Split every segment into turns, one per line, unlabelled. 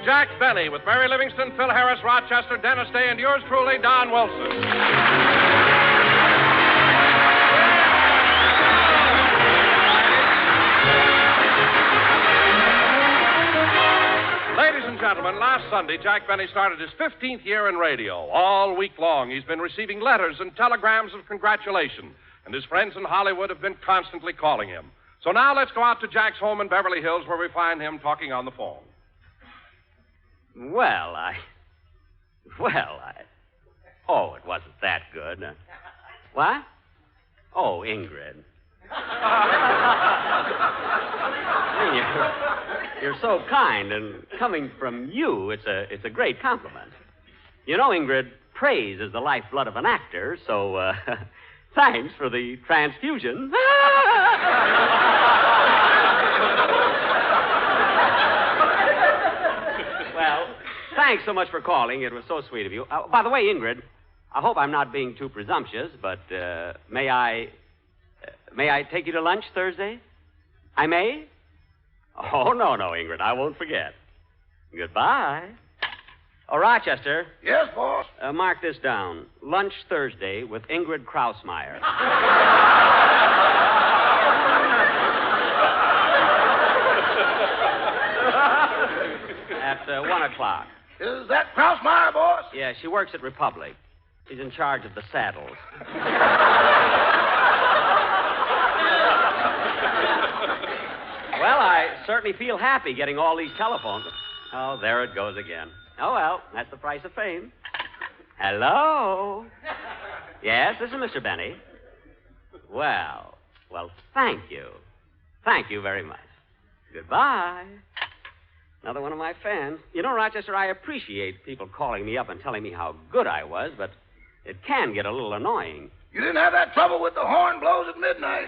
Jack Benny with Mary Livingston, Phil Harris, Rochester, Dennis Day, and yours truly, Don Wilson. Ladies and gentlemen, last Sunday, Jack Benny started his 15th year in radio. All week long, he's been receiving letters and telegrams of congratulation, and his friends in Hollywood have been constantly calling him. So now let's go out to Jack's home in Beverly Hills, where we find him talking on the phone.
Oh, it wasn't that good. What? Oh, Ingrid. You're so kind, and coming from you, it's a great compliment. You know, Ingrid, praise is the lifeblood of an actor, so, thanks for the transfusion. Well, thanks so much for calling. It was so sweet of you. By the way, Ingrid, I hope I'm not being too presumptuous, but may I take you to lunch Thursday? I may? Oh, no, Ingrid. I won't forget. Goodbye. Oh, Rochester.
Yes, boss?
Mark this down. Lunch Thursday with Ingrid Krausmeyer. At 1 o'clock.
Is that Krausmeyer, boss?
Yeah, she works at Republic. She's in charge of the saddles. Well, I certainly feel happy getting all these telephones. Oh, there it goes again. Oh, well, that's the price of fame. Hello? Yes, this is Mr. Benny. Well, thank you. Thank you very much. Goodbye. Another one of my fans. You know, Rochester, I appreciate people calling me up and telling me how good I was, but it can get a little annoying.
You didn't have that trouble with the horn blows at midnight.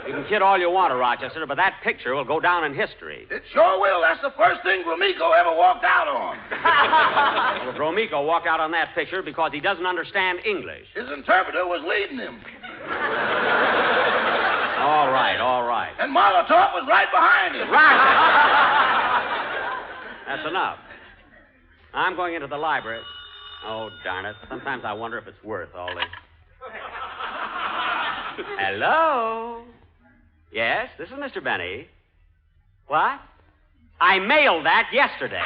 You can kid all you want to, Rochester, but that picture will go down in history.
It sure will. That's the first thing Gromiko ever walked out on.
Well, Gromiko walked out on that picture because he doesn't understand English.
His interpreter was leading him.
All right.
And Molotov was right behind him.
Right. That's enough. I'm going into the library. Oh, darn it. Sometimes I wonder if it's worth all this. Hello? Yes, this is Mr. Benny. What? I mailed that yesterday.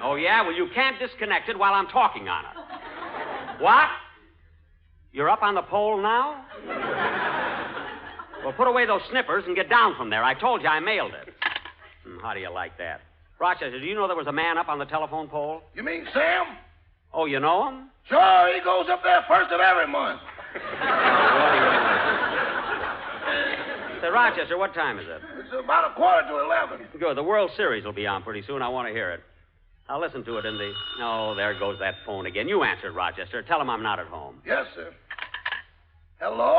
Oh, yeah? Well, you can't disconnect it while I'm talking on it. What? You're up on the pole now? Well, put away those snippers and get down from there. I told you I mailed it. How do you like that? Rochester, do you know there was a man up on the telephone pole?
You mean Sam?
Oh, you know him?
Sure, he goes up there first of every month.
Say, Rochester, what time is it?
It's about 11:15.
Good. The World Series will be on pretty soon. I want to hear it. I'll listen to it in the... Oh, there goes that phone again. You answer it, Rochester. Tell him I'm not at home.
Yes, sir. Hello?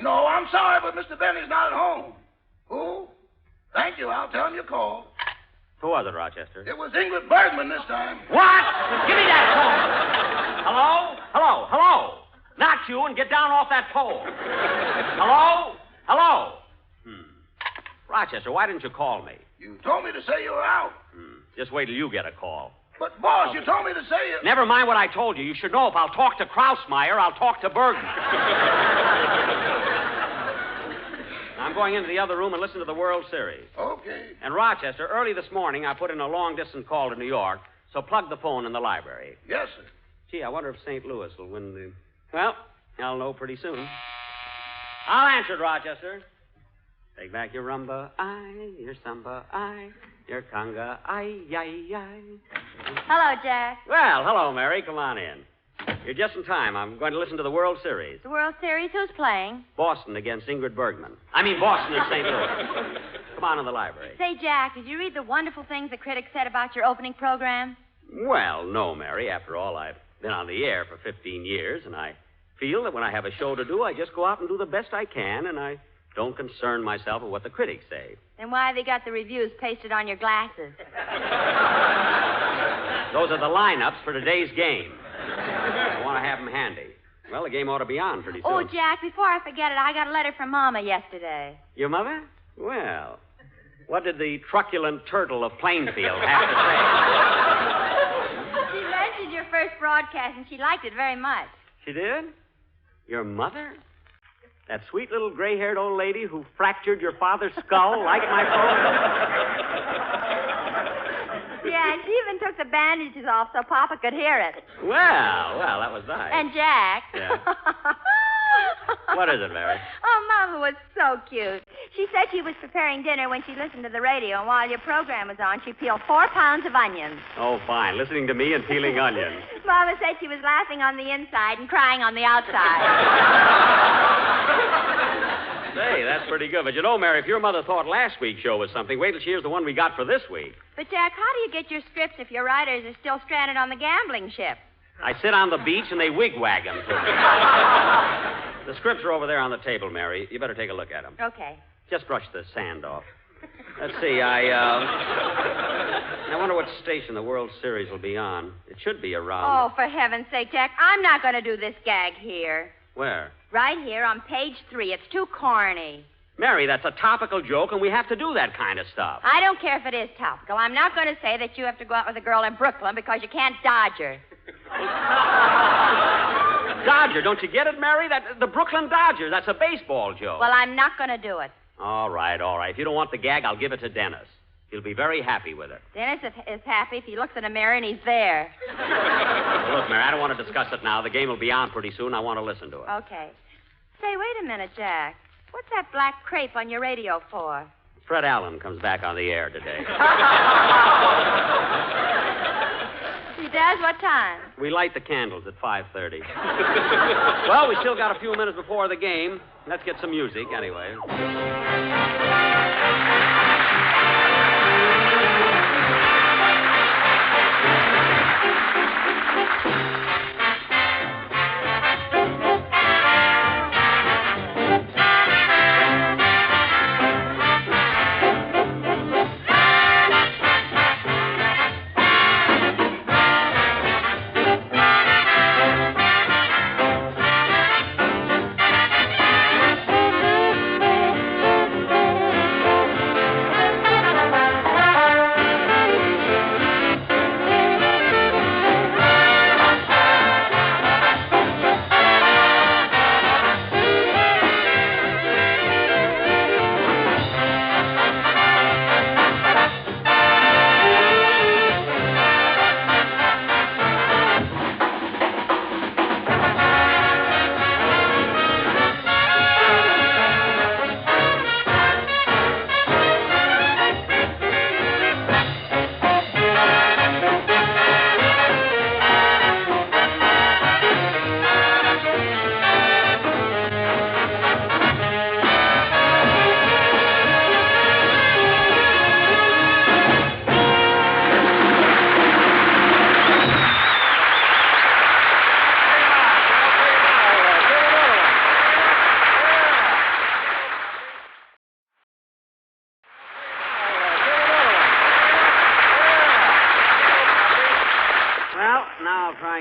No, I'm sorry, but Mr. Benny's not at home. Who? Thank you. I'll tell him you called.
Who was it, Rochester?
It was Ingrid Bergman this time.
What? Give me that phone. Hello? Not you, and get down off that pole. Hello? Rochester, why didn't you call me?
You told me to say you were out.
Just wait till you get a call.
But, boss, you told me to say you...
Never mind what I told you. You should know if I'll talk to Krausmeyer, I'll talk to Bergman. I'm going into the other room and listen to the World Series.
Okay.
And, Rochester, early this morning, I put in a long-distance call to New York, so plug the phone in the library.
Yes, sir.
Gee, I wonder if St. Louis will win the... Well, I'll know pretty soon. I'll answer it, Rochester. Take back your rumba, your samba, your conga,
Hello, Jack.
Well, hello, Mary. Come on in. You're just in time. I'm going to listen to the World Series.
The World Series, who's playing?
Boston against Ingrid Bergman. I mean, Boston and St. Louis. Come on in the library.
Say, Jack, did you read the wonderful things the critics said about your opening program?
Well, no, Mary. After all, I've been on the air for 15 years, and I feel that when I have a show to do, I just go out and do the best I can, and I don't concern myself with what the critics say.
Then why have they got the reviews pasted on your glasses?
Those are the lineups for today's game. I want to have them handy. Well, the game ought to be on pretty soon.
Oh, Jack, before I forget it, I got a letter from Mama yesterday.
Your mother? Well, what did the truculent turtle of Plainfield have to say?
She mentioned your first broadcast, and she liked it very much.
She did? Your mother? That sweet little gray-haired old lady who fractured your father's skull liked my program?
Yeah, and she even took the bandages off so Papa could hear it.
Well, that was nice.
And Jack.
Yeah. What is it, Mary?
Oh, Mama was so cute. She said she was preparing dinner when she listened to the radio, and while your program was on, she peeled 4 pounds of onions.
Oh, fine. Listening to me and peeling onions.
Mama said she was laughing on the inside and crying on the outside.
Say, that's pretty good. But you know, Mary, if your mother thought last week's show was something, wait till she hears the one we got for this week.
But, Jack, how do you get your scripts if your writers are still stranded on the gambling ship?
I sit on the beach and they wigwag them to me. The scripts are over there on the table, Mary. You better take a look at them.
Okay.
Just brush the sand off. Let's see, I wonder what station the World Series will be on. It should be around...
Oh, for heaven's sake, Jack, I'm not going to do this gag here.
Where?
Right here on page 3. It's too corny.
Mary, that's a topical joke, and we have to do that kind of stuff.
I don't care if it is topical. I'm not going to say that you have to go out with a girl in Brooklyn because you can't dodge her.
Dodger, don't you get it, Mary? The Brooklyn Dodgers. That's a baseball joke.
Well, I'm not going to do it.
All right. If you don't want the gag, I'll give it to Dennis. He'll be very happy with it.
Dennis is happy if he looks in a mirror and he's there.
Well, look, Mary, I don't want to discuss it now. The game will be on pretty soon. I want to listen to it.
Okay. Say, wait a minute, Jack. What's that black crepe on your radio for?
Fred Allen comes back on the air today.
He does? What time?
We light the candles at 5:30. Well, we still got a few minutes before the game. Let's get some music, anyway.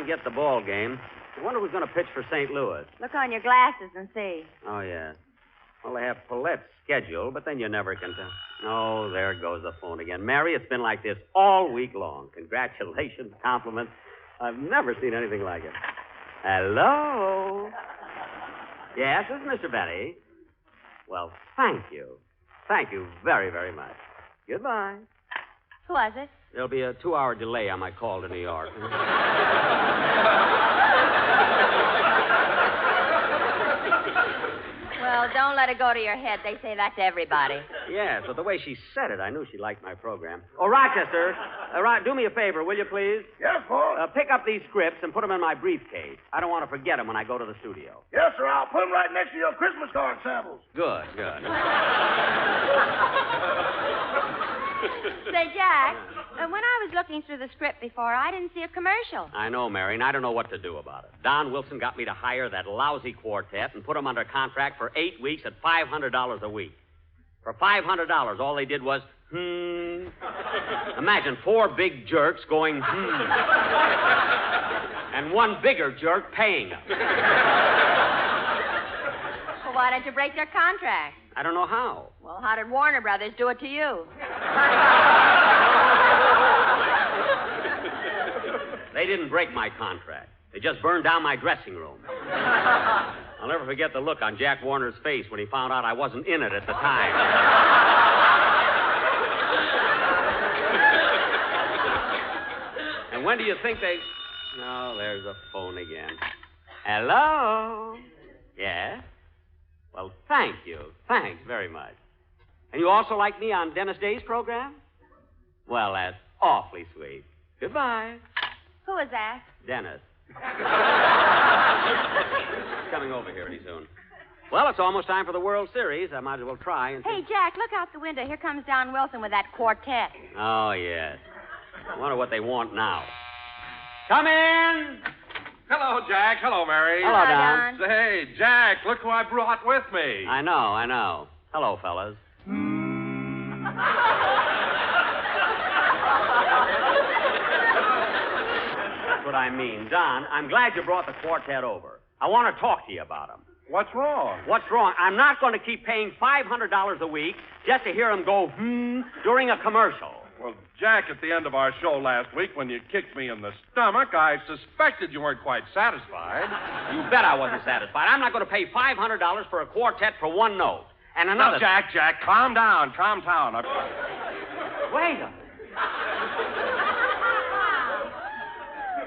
Get the ball game. I wonder who's going to pitch for St. Louis.
Look on your glasses and see.
Oh, yeah. Well, they have Paulette's schedule, but then you never can tell. Oh, there goes the phone again. Mary, it's been like this all week long. Congratulations, compliments. I've never seen anything like it. Hello? Yes, this is Mr. Benny. Well, thank you. Thank you very, very much. Goodbye.
Who was it?
There'll be a 2-hour delay on my call to New York.
Well, don't let it go to your head. They say that to everybody.
Yes, but the way she said it, I knew she liked my program. Oh, Rochester, do me a favor, will you, please?
Yes, boss.
Pick up these scripts and put them in my briefcase. I don't want to forget them when I go to the studio.
Yes, sir. I'll put them right next to your Christmas card samples.
Good.
Say, Jack, when I was looking through the script before, I didn't see a commercial.
I know, Mary, and I don't know what to do about it. Don Wilson got me to hire that lousy quartet and put them under contract for 8 weeks at $500 a week. For $500, all they did was Imagine 4 big jerks going, and one bigger jerk paying them.
Well, why don't you break their contract?
I don't know how.
Well, how did Warner Brothers do it to you?
They didn't break my contract. They just burned down my dressing room. I'll never forget the look on Jack Warner's face when he found out I wasn't in it at the time. And when do you think they... Oh, there's a phone again. Hello? Yes? Well, thank you. Thanks very much. And you also like me on Dennis Day's program? Well, that's awfully sweet. Goodbye.
Who is that?
Dennis. He's coming over here pretty soon. Well, it's almost time for the World Series. I might as well try and...
Hey, Jack, look out the window. Here comes Don Wilson with that quartet.
Oh, yes. I wonder what they want now. Come in!
Hello, Jack. Hello, Mary.
Hello, Don.
Say, Jack, look who I brought with me.
I know. Hello, fellas. That's what I mean. Don, I'm glad you brought the quartet over. I want to talk to you about them.
What's wrong?
What's wrong? I'm not going to keep paying $500 a week just to hear them go, during a commercial.
Well, Jack, at the end of our show last week, when you kicked me in the stomach, I suspected you weren't quite satisfied.
You bet I wasn't satisfied. I'm not going to pay $500 for a quartet for one note. And another...
Now, Jack, calm down.
Wait a minute.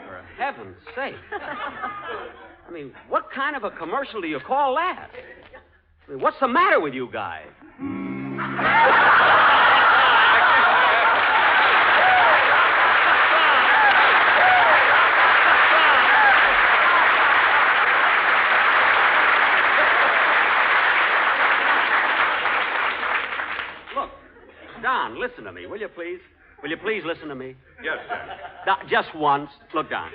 For heaven's sake. I mean, what kind of a commercial do you call that? I mean, what's the matter with you guys? Look, Don, listen to me, will you please? Will you please listen to me?
Yes, Jack.
Just once. Look, Don.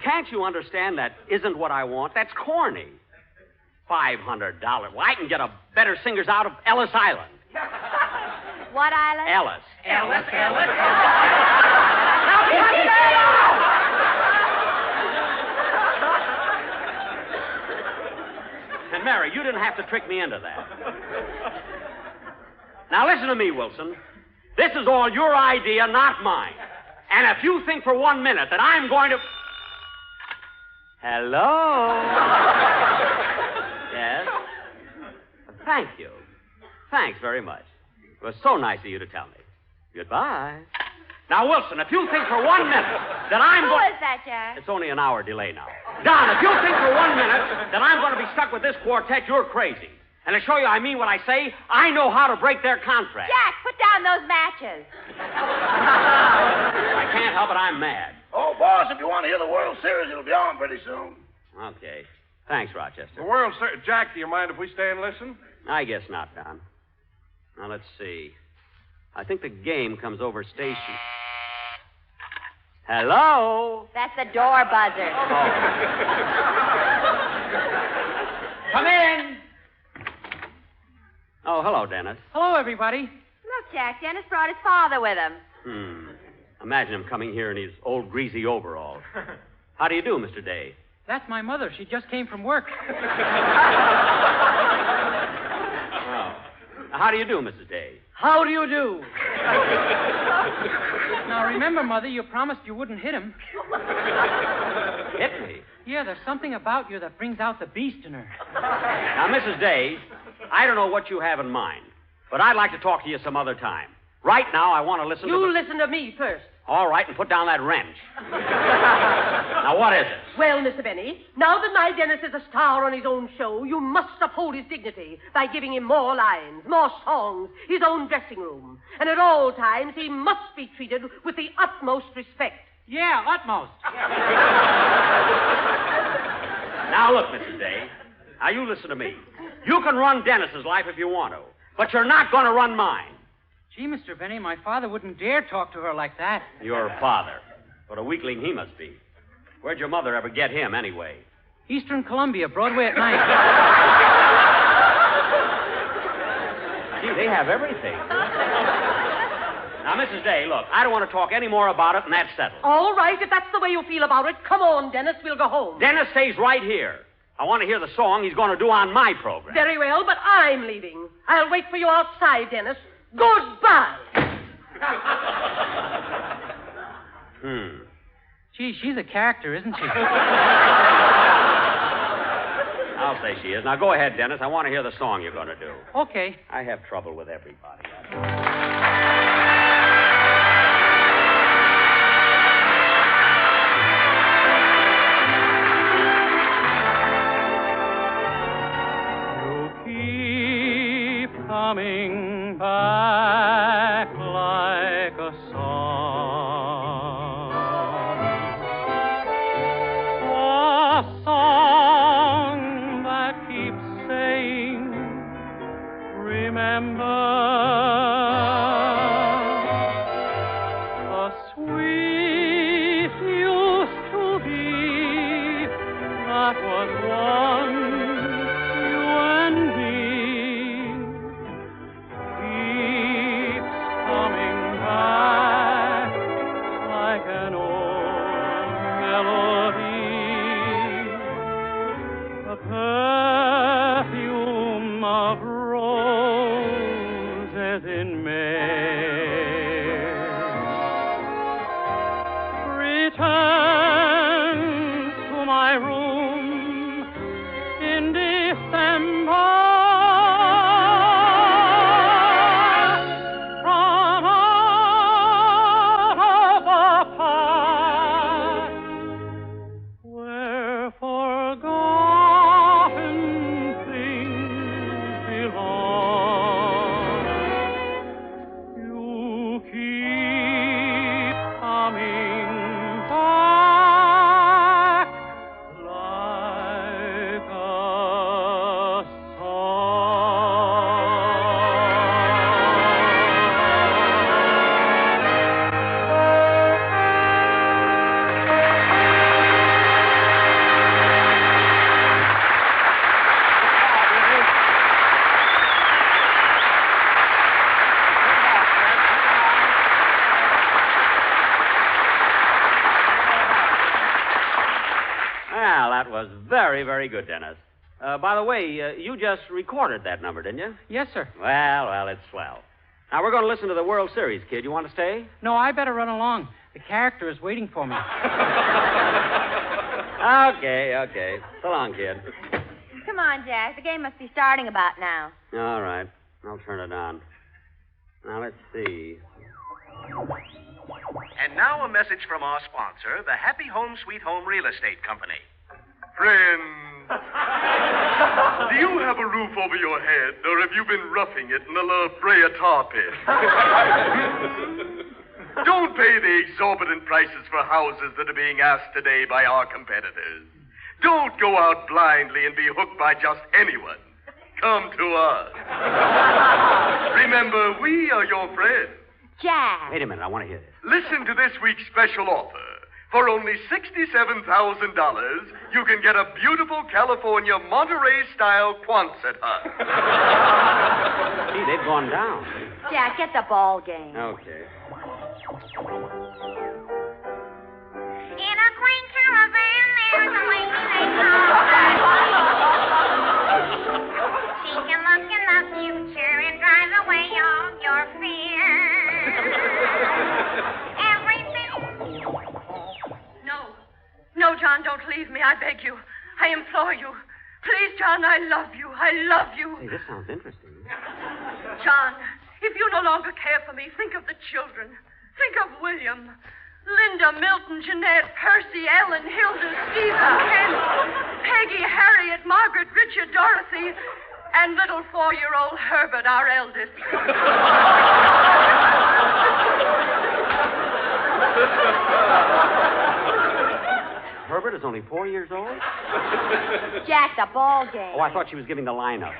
Can't you understand that isn't what I want? That's corny. $500. Well, I can get a better singers out of Ellis Island.
What island?
Ellis. And Mary, you didn't have to trick me into that. Now listen to me, Wilson. This is all your idea, not mine. And if you think for 1 minute that I'm going to... Hello? Yes? Thank you. Thanks very much. It was so nice of you to tell me. Goodbye. Now, Wilson, if you think for 1 minute that I'm
Who
going...
is that, Jack?
It's only an hour delay now. Don, if you think for 1 minute that I'm going to be stuck with this quartet, you're crazy. And to show you I mean what I say, I know how to break their contract.
Jack, put down those matches.
I can't help it, I'm mad.
Oh, boss, if you want to hear the World Series, it'll be on pretty soon.
Okay. Thanks, Rochester.
The World Series. Jack, do you mind if we stay and listen?
I guess not, Don. Now, let's see. I think the game comes over station. Hello?
That's the door buzzer.
Come in. Oh, hello, Dennis.
Hello, everybody.
Look, Jack, Dennis brought his father with him.
Imagine him coming here in his old greasy overalls. How do you do, Mr. Day?
That's my mother. She just came from work.
Oh. How do you do, Mrs. Day?
How do you do? Now, remember, Mother, you promised you wouldn't hit him.
Hit me?
Yeah, there's something about you that brings out the beast in her.
Now, Mrs. Day, I don't know what you have in mind, but I'd like to talk to you some other time. Right now, I want to listen to
You listen to me first.
All right, and put down that wrench. Now, what is it?
Well, Mr. Benny, now that my Dennis is a star on his own show, you must uphold his dignity by giving him more lines, more songs, his own dressing room. And at all times, he must be treated with the utmost respect.
Yeah, utmost.
Now, look, Mrs. Day. Now, you listen to me. You can run Dennis's life if you want to, but you're not going to run mine.
Gee, Mr. Benny, my father wouldn't dare talk to her like that.
Your father. What a weakling he must be. Where'd your mother ever get him, anyway?
Eastern Columbia, Broadway at night.
Gee, they have everything. Now, Mrs. Day, look, I don't want to talk any more about it, and that's settled.
All right, if that's the way you feel about it, come on, Dennis. We'll go home.
Dennis stays right here. I want to hear the song he's going to do on my program.
Very well, but I'm leaving. I'll wait for you outside, Dennis. Goodbye.
Gee, she's a character, isn't she?
I'll say she is. Now, go ahead, Dennis. I want to hear the song you're going to do.
Okay.
I have trouble with everybody.
You keep coming back like a song. A song that keeps saying, remember, the sweet used to be that was once you and me. Keeps coming back like an old melody. The perfume of roses in May returns to my room in December. From out of the past where forgotten things belong. You keep coming back like a
Well, that was very, very good, Dennis. By the way, you just recorded that number, didn't you?
Yes, sir.
Well, it's swell. Now, we're going to listen to the World Series, kid. You want to stay?
No, I better run along. The character is waiting for me.
Okay. So long, kid.
Come on, Jack. The game must be starting about now.
All right. I'll turn it on. Now, let's see.
And now a message from our sponsor, the Happy Home Sweet Home Real Estate Company.
Friends, do you have a roof over your head, or have you been roughing it in the La Brea tar pit? Don't pay the exorbitant prices for houses that are being asked today by our competitors. Don't go out blindly and be hooked by just anyone. Come to us. Remember, we are your friends.
Jack.
Wait a minute. I want to hear this.
Listen to this week's special offer. For only $67,000, you can get a beautiful California Monterey-style Quonset hut.
See, they've gone down.
Jack, get the ball game.
Okay.
In a green caravan, there's a lady named Rose. She can look in the future and drive away all your fears. Everything.
No, John, don't leave me. I beg you. I implore you. Please, John, I love you. I love you.
Hey, this sounds interesting.
John, if you no longer care for me, think of the children. Think of William. Linda, Milton, Jeanette, Percy, Ellen, Hilda, Stephen, Ken, Peggy, Harriet, Margaret, Richard, Dorothy, and little 4-year-old Herbert, our eldest.
Herbert is only 4 years old?
Jack, the ball game.
Oh, I thought she was giving the lineup.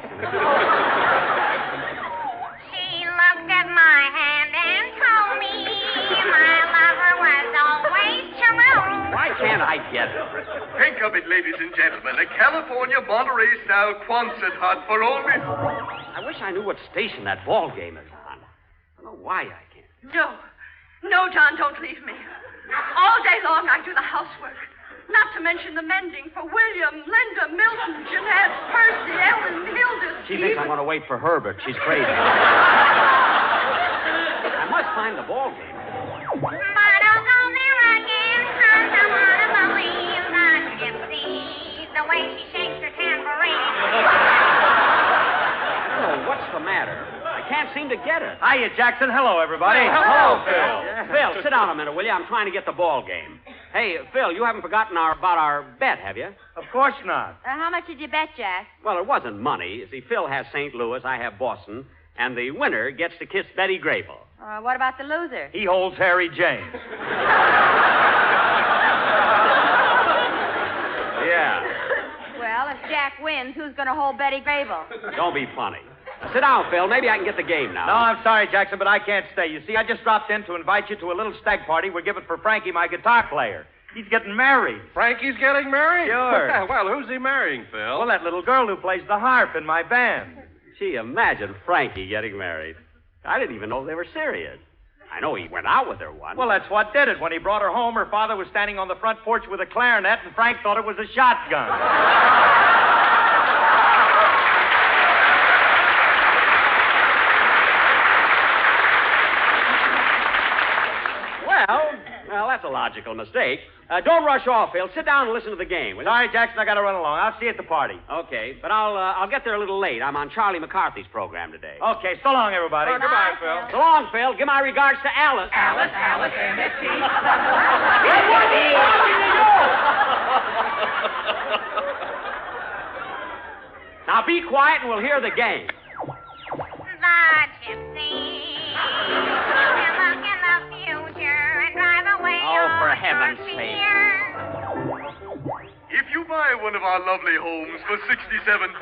She looked at my hand and told me my lover was always true.
Why can't I get it?
Think of it, ladies and gentlemen. A California Monterey-style Quonset hut for only...
I wish I knew what station that ball game is on. I don't know why I can't.
No. No, John, don't leave me. All day long I do the housework. Not to mention the mending for William, Linda, Milton, Jeanette, Percy, Ellen, Hilda,
She thinks I'm going to wait for Herbert. She's crazy. I must find the ball game.
But I'll go there again, 'cause I want to believe the gypsy, the way she shakes her tambourine.
Oh, what's the matter? I can't seem to get it.
Hiya, Jackson. Hello, everybody.
Hey, hello, Phil. Phil, sit down a minute, will you? I'm trying to get the ball game. Hey, Phil, you haven't forgotten about our bet, have you?
Of course not.
How much did you bet, Jack?
Well, it wasn't money. You see, Phil has St. Louis, I have Boston, and the winner gets to kiss Betty Grable.
What about the loser?
He holds Harry James.
Yeah.
Well, if Jack wins, who's going to hold Betty Grable?
Don't be funny. Now, sit down, Phil. Maybe I can get the game now.
No, I'm sorry, Jackson, but I can't stay. You see, I just dropped in to invite you to a little stag party we're giving for Frankie, my guitar player. He's getting married.
Frankie's getting married?
Sure.
Well, who's he marrying, Phil?
Well, that little girl who plays the harp in my band.
Gee, imagine Frankie getting married. I didn't even know they were serious. I know he went out with her once.
Well, that's what did it. When he brought her home, her father was standing on the front porch with a clarinet, and Frank thought it was a shotgun.
Well, that's a logical mistake. Don't rush off, Phil. Sit down and listen to the game. Will you?
Sorry, Jackson, I got to run along. I'll see you at the party.
Okay, but I'll get there a little late. I'm on Charlie McCarthy's program today.
Okay, so long, everybody.
Goodbye, Phil.
So long, Phil. Give my regards to Alice.
Alice, M.S.T.
Now be quiet and we'll hear the game.
The gypsy can look in the future and drive away
Oh, for
all
heaven's
your
sake.
fears.
If you buy one of our lovely homes for $67,000,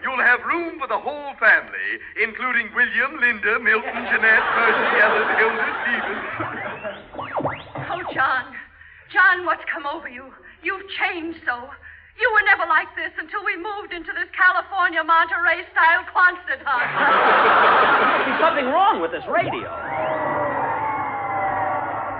you'll have room for the whole family, including William, Linda, Milton, Jeanette, Percy, Ellen, Hilda, Stephen.
Oh, John. John, what's come over you? You've changed so. You were never like this until we moved into this California Monterey-style Quonset hut.
There's something wrong with this radio.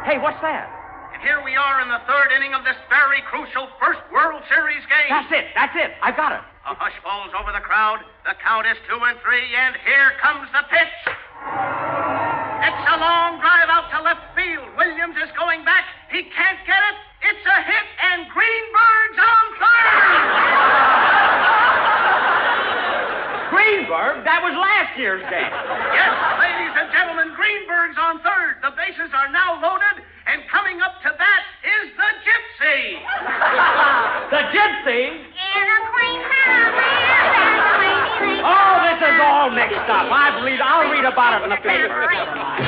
Hey, what's that?
And here we are in the third inning of this very crucial first World Series game.
That's it. I got it.
A hush falls over the crowd. The count is 2-3, and here comes the pitch. It's a long drive out to left field. Williams is going back. He can't get it. It's a hit, and Greenberg's on third.
Greenberg? That was last year's game.
Yes, ladies and gentlemen, Greenberg's on third. The bases are now loaded, and coming up to bat is the Gypsy.
The Gypsy?
In a quaint caravan,
Oh, this is all mixed up. I'll read about it in the paper. Never mind.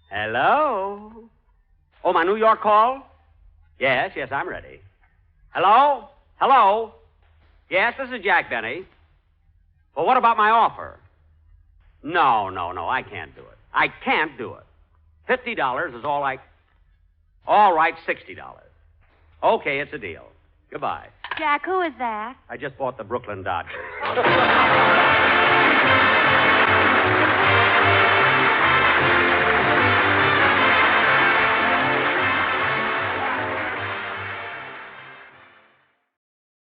Hello? Oh, my New York call? Yes, I'm ready. Hello? Hello? Yes, this is Jack Benny. Well, what about my offer? No, I can't do it. I can't do it. $50 is all I... All right, $60. Okay, it's a deal. Goodbye.
Jack, who is that?
I just bought the Brooklyn Dodgers.